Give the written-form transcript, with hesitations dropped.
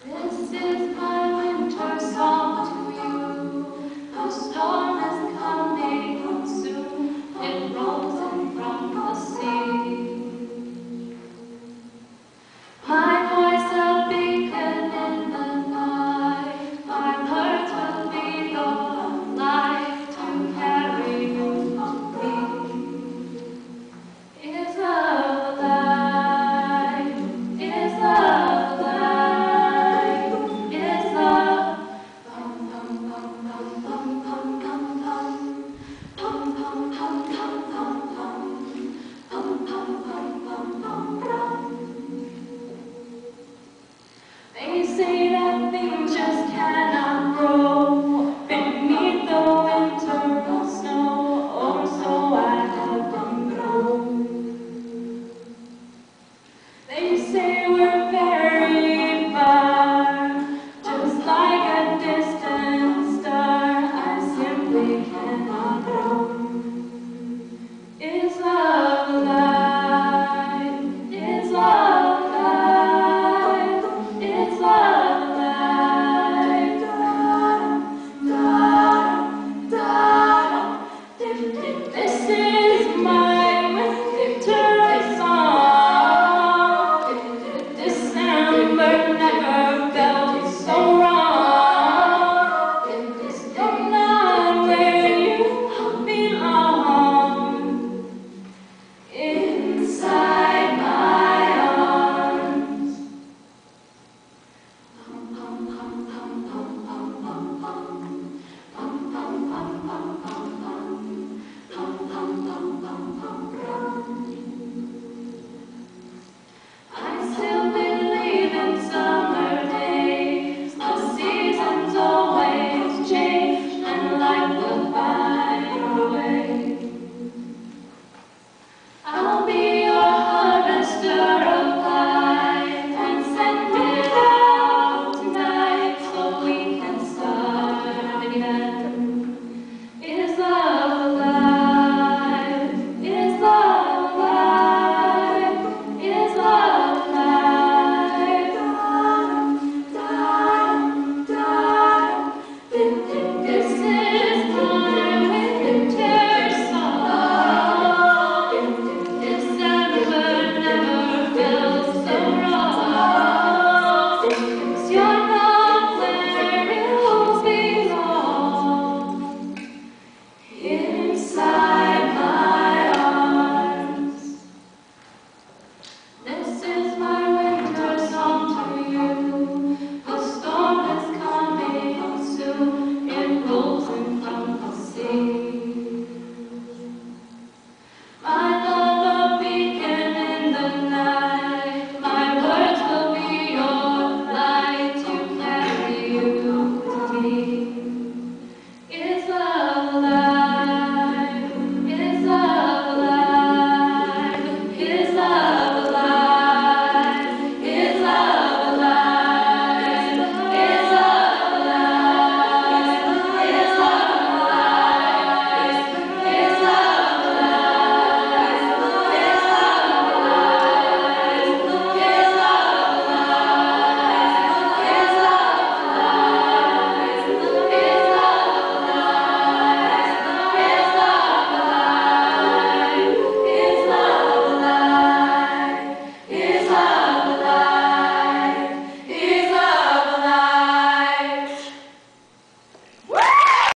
This is my winter song to you. The storm is coming soon. It rolls in from the sea. My voice a beacon in the night. My words will be your light to carry you to me. Is love alive? Is love alive? Is love? Pum pum pum pum pum pum pum pum. Pum pum pum pum pum pum. Pum pum pum pum pum pum. They say that things just cannot grow beneath the winter snow, or so I have been told. They say we're very far, just like a distant star. I simply cannot know. Is love alive? Is love alive? Is love alive? Da, da, da. This is my winter song. December never felt so wrong. You're not where you belong. Inside my arms. Pum pum pum pum pum pum pum pum. Pum pum pum pum pum pum. Pum pum pum pum pum pum. I still believe in summer days. The seasons always change, and life will find a way. I'll be your harvester of life and send it out tonight so we can start again.